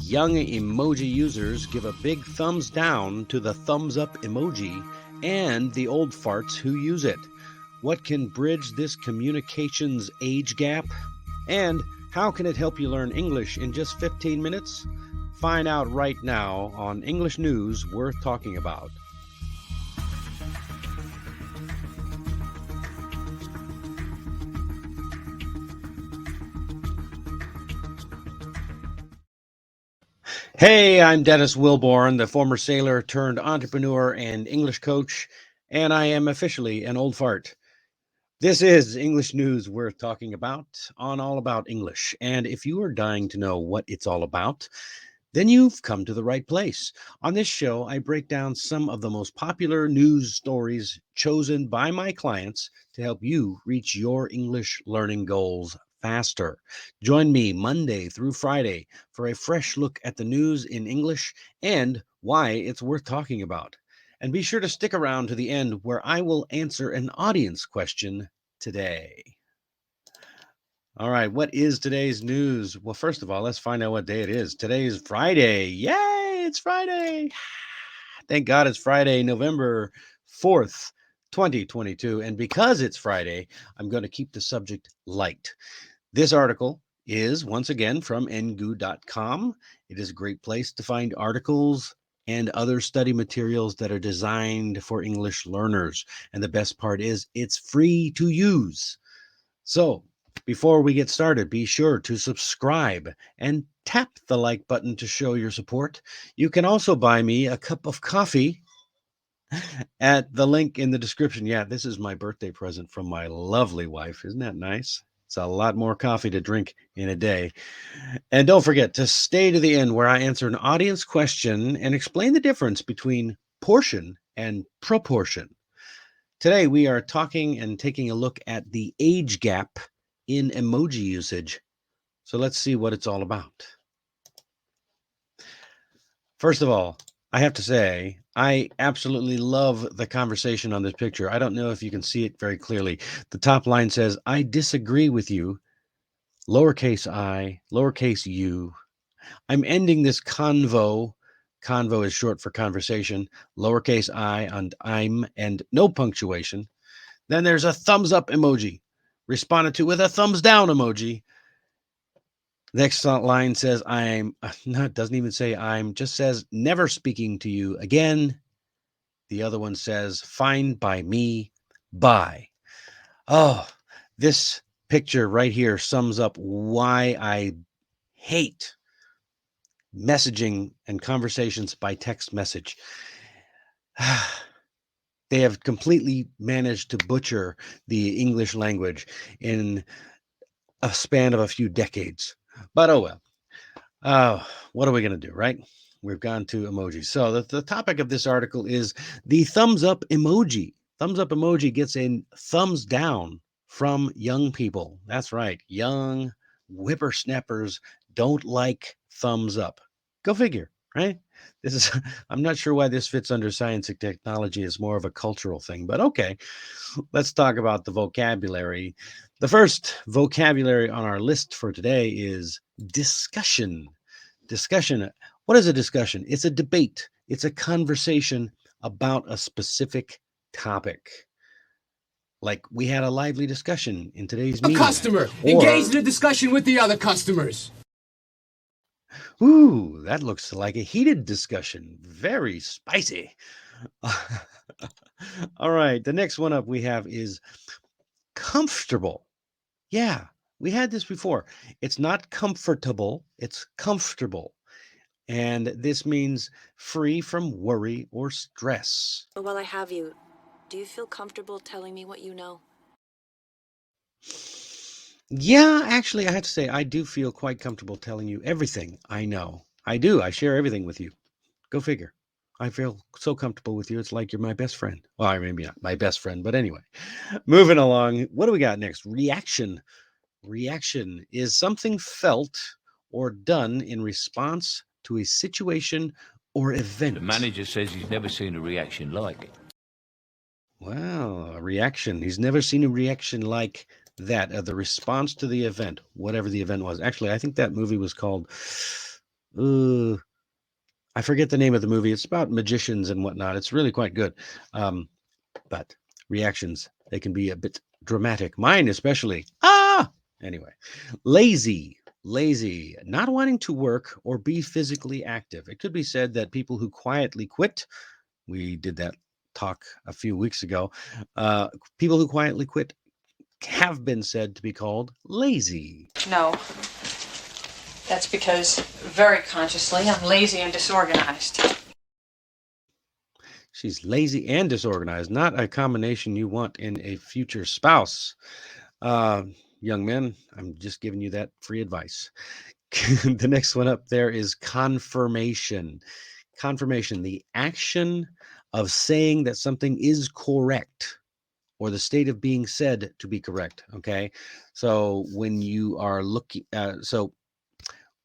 Young emoji users give a big thumbs down to the thumbs up emoji and the old farts who use it. What can bridge this communications age gap? And how can it help you learn English in just 15 minutes? Find out right now on English News Worth Talking About. Hey, I'm Dennis Wilborn, the former sailor turned entrepreneur and English coach, and I am officially an old fart. This is English News Worth Talking About on All About English. And if you are dying to know what it's all about, then you've come to the right place. On this show, I break down some of the most popular news stories chosen by my clients to help you reach your English learning goals faster. Join me Monday through Friday for a fresh look at the news in English and why it's worth talking about. And be sure to stick around to the end where I will answer an audience question today. All right, what is today's news? Well, first of all, let's find out what day it is. Today is Friday. Yay, it's Friday. Thank God it's Friday, November 4th, 2022. And because it's Friday, I'm going to keep the subject light. This article is once again from ngu.com. It is a great place to find articles and other study materials that are designed for English learners. And the best part is it's free to use. So, before we get started, be sure to subscribe and tap the like button to show your support. You can also buy me a cup of coffee at the link in the description. Yeah, this is my birthday present from my lovely wife. Isn't that nice? It's a lot more coffee to drink in a day. And don't forget to stay to the end where I answer an audience question and explain the difference between portion and proportion. Today, we are talking and taking a look at the age gap in emoji usage. So let's see what it's all about. First of all, I have to say, I absolutely love the conversation on this picture. I don't know if you can see it very clearly. The top line says, I disagree with you, lowercase I, lowercase u. I'm ending this convo. Convo is short for conversation, lowercase I and I'm, and no punctuation. Then there's a thumbs up emoji, responded to with a thumbs down emoji. Next line says, I'm, no, it doesn't even say I'm, just says, never speaking to you again. The other one says, fine by me, bye. Oh, this picture right here sums up why I hate messaging and conversations by text message. They have completely managed to butcher the English language in a span of a few decades. But oh well. What are we going to do, right? We've gone to emojis. So the topic of this article is the thumbs up emoji. Thumbs up emoji gets a thumbs down from young people. That's right. Young whippersnappers don't like thumbs up. Go figure, right? This is, I'm not sure why this fits under science and technology. It's more of a cultural thing, but okay. Let's talk about the vocabulary. The first vocabulary on our list for today is discussion. Discussion. What is a discussion? It's a debate. It's a conversation about a specific topic. Like we had a lively discussion in today's meeting. A customer engaged in a discussion with the other customers. Ooh, that looks like a heated discussion. Very spicy. All right, the next one up we have is comfortable. Yeah, we had this before. It's not comfortable, it's comfortable. And this means free from worry or stress. But while I have you, do you feel comfortable telling me what you know? Yeah, actually, I have to say, I do feel quite comfortable telling you everything I know. I do. I share everything with you. Go figure. I feel so comfortable with you. It's like you're my best friend. Well, maybe not my best friend, but anyway. Moving along. What do we got next? Reaction. Reaction is something felt or done in response to a situation or event. The manager says he's never seen a reaction like it. Wow, a reaction. He's never seen a reaction like that. The response to the event, whatever the event was. Actually, I think that movie was called I forget the name of the movie. It's about magicians and whatnot. It's really quite good. But reactions, they can be a bit dramatic. Mine especially. Anyway, lazy, not wanting to work or be physically active. It could be said that people who quietly quit, we did that talk a few weeks ago, people who quietly quit have been said to be called lazy. No. That's because, very consciously, I'm lazy and disorganized. She's lazy and disorganized, not a combination you want in a future spouse. Young men, I'm just giving you that free advice. The next one up there is confirmation. Confirmation, the action of saying that something is correct or the state of being said to be correct. Okay. So when you are looking,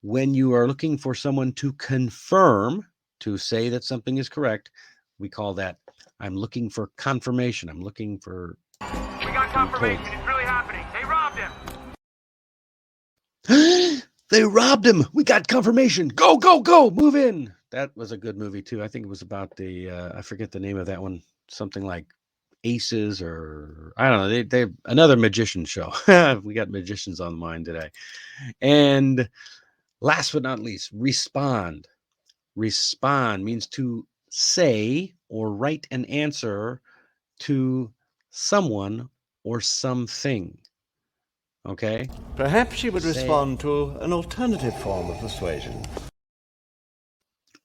when you are looking for someone to confirm, to say that something is correct, we call that, I'm looking for confirmation. I'm looking for. We got confirmation. It's really happening. They robbed him. They robbed him. We got confirmation. Go, go, go. Move in. That was a good movie, too. I think it was about the, I forget the name of that one. Something like Aces, or I don't know. They another magician show. We got magicians on the mind today. And last but not least, respond. Respond means to say or write an answer to someone or something. Okay? Perhaps she would Say- respond to an alternative form of persuasion.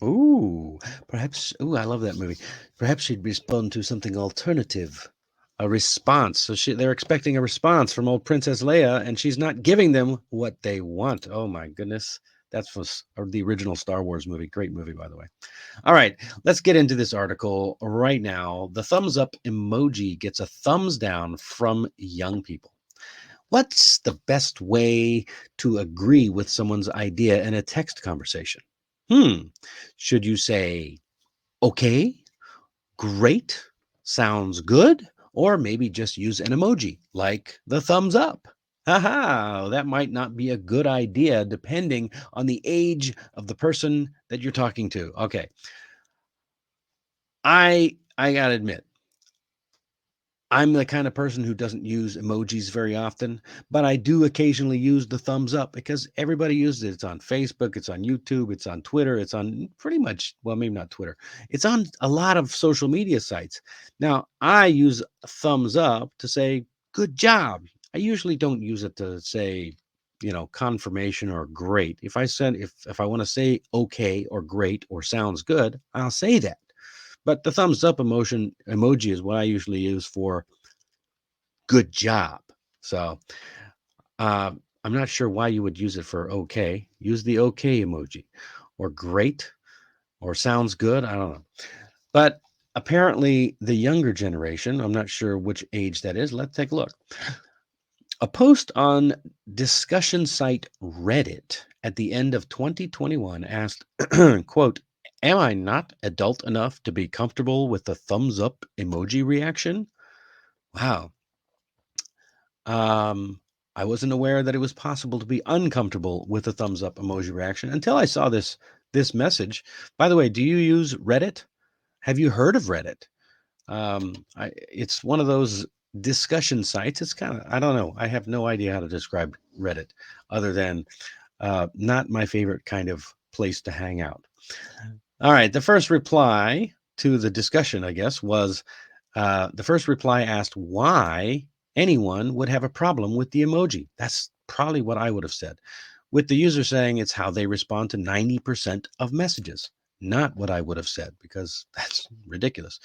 Ooh, perhaps. Ooh, I love that movie. Perhaps she'd respond to something alternative, a response. So they're expecting a response from old Princess Leia, and she's not giving them what they want. Oh my goodness, that's from the original Star Wars movie. Great movie, by the way. All right, let's get into this article right now. The thumbs up emoji gets a thumbs down from young people. What's the best way to agree with someone's idea in a text conversation? Should you say, okay, great, sounds good, or maybe just use an emoji like the thumbs up? Haha, that might not be a good idea depending on the age of the person that you're talking to. Okay. I gotta admit, I'm the kind of person who doesn't use emojis very often, but I do occasionally use the thumbs up because everybody uses it. It's on Facebook, it's on YouTube, it's on Twitter, it's on pretty much, well, maybe not Twitter. It's on a lot of social media sites. Now, I use thumbs up to say, good job. I usually don't use it to say, confirmation or great. If I want to say okay or great or sounds good, I'll say that. But the thumbs up emoji is what I usually use for good job. So I'm not sure why you would use it for okay. Use the okay emoji or great or sounds good. I don't know. But apparently the younger generation, I'm not sure which age that is. Let's take a look. A post on discussion site Reddit at the end of 2021 asked, quote, am I not adult enough to be comfortable with the thumbs up emoji reaction? Wow. I wasn't aware that it was possible to be uncomfortable with the thumbs up emoji reaction until I saw this message. By the way, do you use Reddit? Have you heard of Reddit? It's one of those discussion sites. It's kind of, I don't know. I have no idea how to describe Reddit other than not my favorite kind of place to hang out. All right. The first reply to the discussion, I guess, was the first reply asked why anyone would have a problem with the emoji. That's probably what I would have said, with the user saying it's how they respond to 90% of messages. Not what I would have said, because that's ridiculous.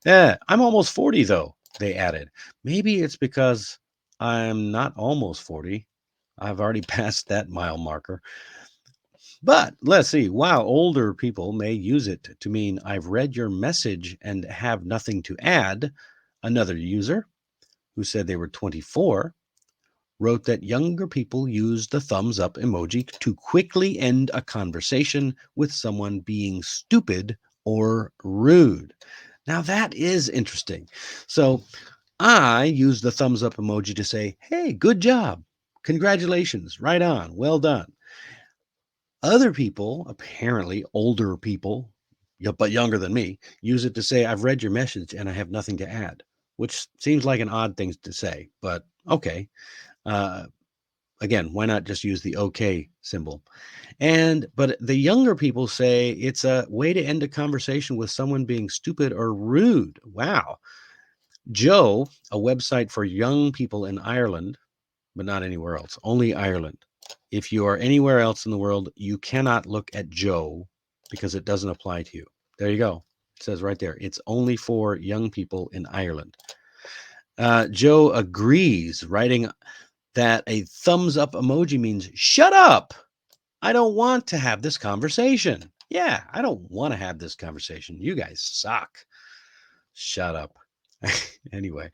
I'm almost 40, though, they added. Maybe it's because I'm not almost 40. I've already passed that mile marker. But let's see. While older people may use it to mean I've read your message and have nothing to add, another user, who said they were 24, wrote that younger people use the thumbs up emoji to quickly end a conversation with someone being stupid or rude. Now that is interesting. So I use the thumbs up emoji to say, hey, good job. Congratulations. Right on. Well done. Other people, apparently older people, but younger than me, use it to say, I've read your message and I have nothing to add, which seems like an odd thing to say, but okay. Uh, again, why not just use the okay symbol? But the younger people say it's a way to end a conversation with someone being stupid or rude. Wow. Joe, a website for young people in Ireland, but not anywhere else, only Ireland. If you are anywhere else in the world, you cannot look at Joe because it doesn't apply to you. There you go. It says right there, it's only for young people in Ireland. Joe agrees, writing that a thumbs up emoji means shut up. I don't want to have this conversation. Yeah, I don't want to have this conversation. You guys suck. Shut up. Anyway,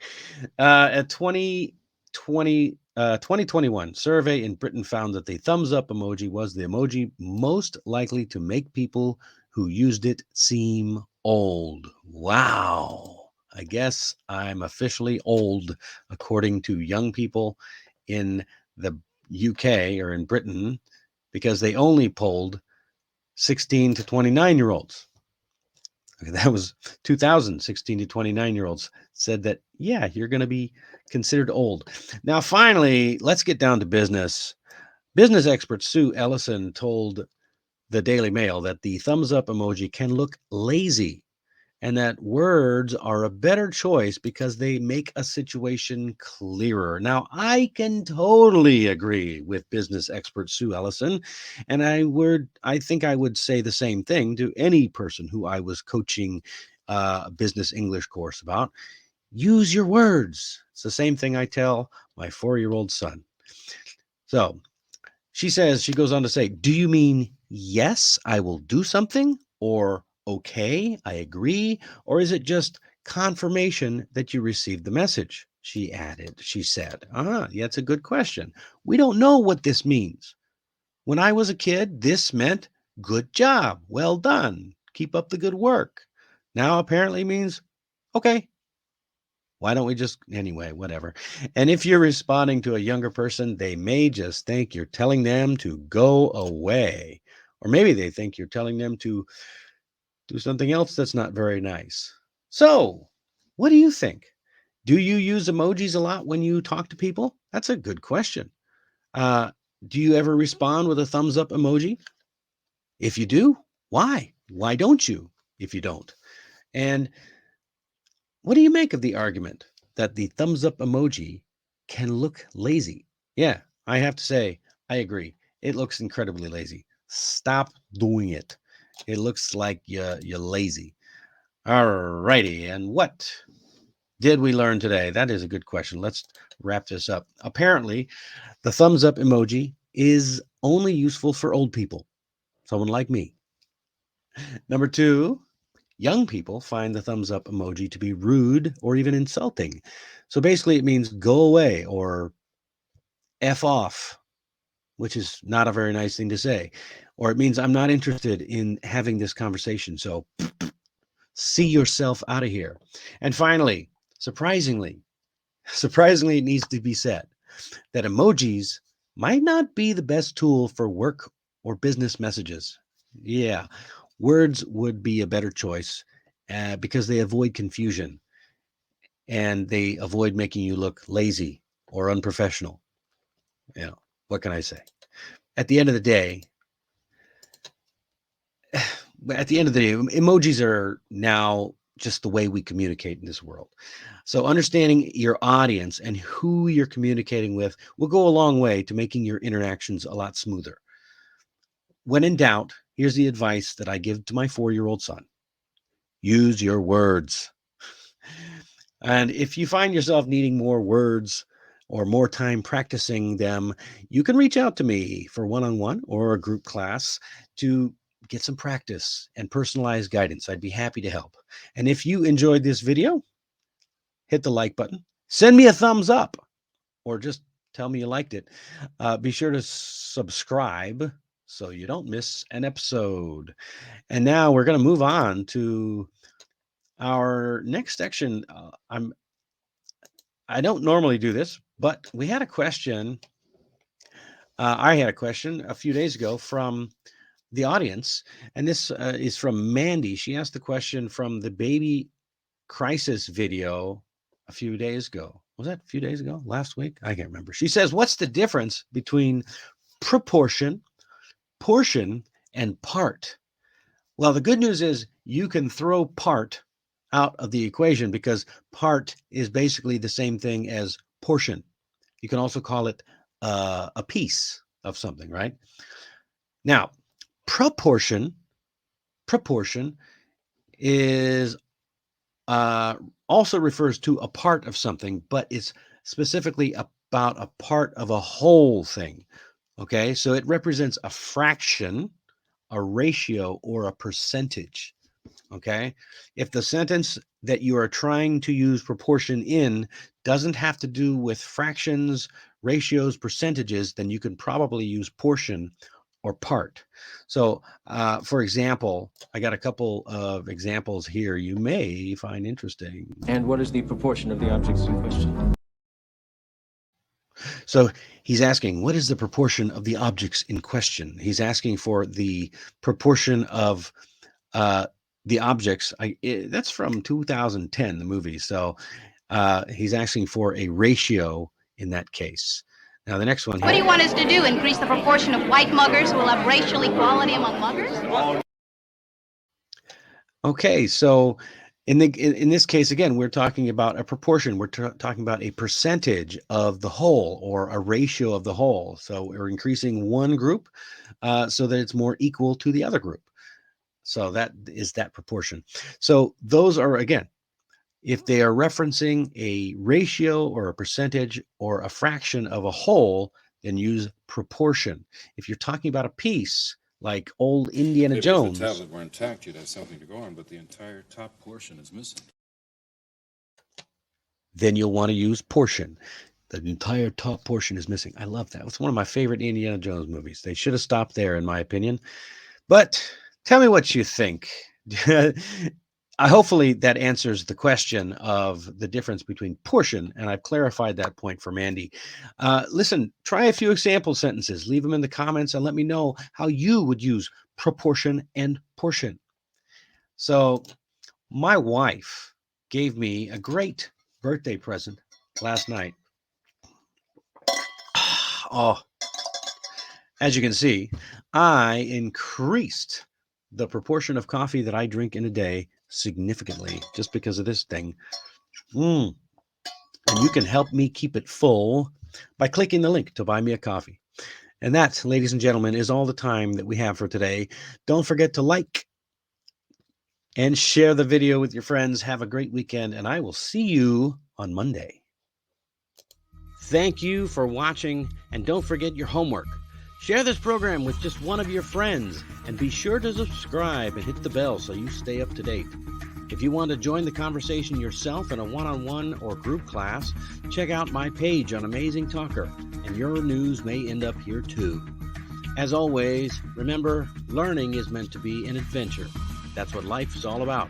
a 2021 survey in Britain found that the thumbs up emoji was the emoji most likely to make people who used it seem old. Wow. I guess I'm officially old, according to young people in the UK or in Britain, because they only polled 16 to 29-year-olds. That was 2000. 16 to 29-year-olds said that, yeah, you're going to be considered old. Now, finally, let's get down to business. Business expert Sue Ellison told the Daily Mail that the thumbs up emoji can look lazy and that words are a better choice because they make a situation clearer. Now, I can totally agree with business expert Sue Ellison, and I think I would say the same thing to any person who I was coaching a business English course about. Use your words. It's the same thing I tell my 4-year-old son. So, she goes on to say, do you mean yes, I will do something? Or okay, I agree? Or is it just confirmation that you received the message? She said, yeah, it's a good question. We don't know what this means. When I was a kid, this meant good job, well done, keep up the good work. Now apparently means okay. Why don't we just, anyway, whatever. And if you're responding to a younger person, they may just think you're telling them to go away. Or maybe they think you're telling them to do something else that's not very nice. So, what do you think? Do you use emojis a lot when you talk to people? That's a good question. Uh, do you ever respond with a thumbs up emoji? If you do, why? Why don't you if you don't? And what do you make of the argument that the thumbs up emoji can look lazy? Yeah, I have to say, I agree. It looks incredibly lazy. Stop doing it. It looks like you're lazy. All righty. And what did we learn today? That is a good question. Let's wrap this up. Apparently, the thumbs up emoji is only useful for old people, someone like me. Number two, young people find the thumbs up emoji to be rude or even insulting. So basically, it means go away or F off, which is not a very nice thing to say. Or it means I'm not interested in having this conversation. So see yourself out of here. And finally, surprisingly, it needs to be said that emojis might not be the best tool for work or business messages. Yeah, words would be a better choice because they avoid confusion and they avoid making you look lazy or unprofessional. You know, what can I say? At the end of the day, emojis are now just the way we communicate in this world. So understanding your audience and who you're communicating with will go a long way to making your interactions a lot smoother. When in doubt, here's the advice that I give to my 4-year-old son. Use your words. And if you find yourself needing more words or more time practicing them, you can reach out to me for one-on-one or a group class to get some practice and personalized guidance. I'd be happy to help. And if you enjoyed this video, hit the like button, send me a thumbs up, or just tell me you liked it. Be sure to subscribe so you don't miss an episode. And now we're going to move on to our next section. I don't normally do this, but we had a question. I had a question a few days ago from the audience, and this is from Mandy. She asked the question from the baby crisis video a few days ago. Was that a few days ago? Last week? I can't remember. She says, what's the difference between proportion, portion, and part? Well, the good news is you can throw part out of the equation because part is basically the same thing as portion. You can also call it a piece of something, right? Now, proportion is also refers to a part of something, but it's specifically about a part of a whole thing. Okay, so it represents a fraction, a ratio, or a percentage. Okay, if the sentence that you are trying to use proportion in doesn't have to do with fractions, ratios, percentages, then you can probably use portion or part. So, for example, I got a couple of examples here you may find interesting. And what is the proportion of the objects in question? So he's asking, what is the proportion of the objects in question? He's asking for the proportion of the objects. That's from 2010, the movie. So he's asking for a ratio in that case. Now, the next one here. What do you want us to do? Increase the proportion of white muggers who will have racial equality among muggers? Okay, so in this case, again, we're talking about a proportion. We're talking about a percentage of the whole or a ratio of the whole. So we're increasing one group so that it's more equal to the other group. So that is that proportion. So those are, again, if they are referencing a ratio or a percentage or a fraction of a whole, then use proportion. If you're talking about a piece, like old Indiana Jones. If the tablet were intact, you'd have something to go on, but the entire top portion is missing. Then you'll want to use portion. The entire top portion is missing. I love that. It's one of my favorite Indiana Jones movies. They should have stopped there, in my opinion. But tell me what you think. Hopefully that answers the question of the difference between portion, and I've clarified that point for Mandy. Listen, try a few example sentences. Leave them in the comments and let me know how you would use proportion and portion. So my wife gave me a great birthday present last night. Oh, as you can see, I increased the proportion of coffee that I drink in a day significantly just because of this thing. And you can help me keep it full by clicking the link to buy me a coffee. And that, ladies and gentlemen, is all the time that we have for today. Don't forget to like and share the video with your friends. Have a great weekend, and I will see you on Monday. Thank you for watching, and don't forget your homework. Share this program with just one of your friends, and be sure to subscribe and hit the bell so you stay up to date. If you want to join the conversation yourself in a one-on-one or group class, check out my page on Amazing Talker, and your news may end up here too. As always, remember, learning is meant to be an adventure. That's what life is all about.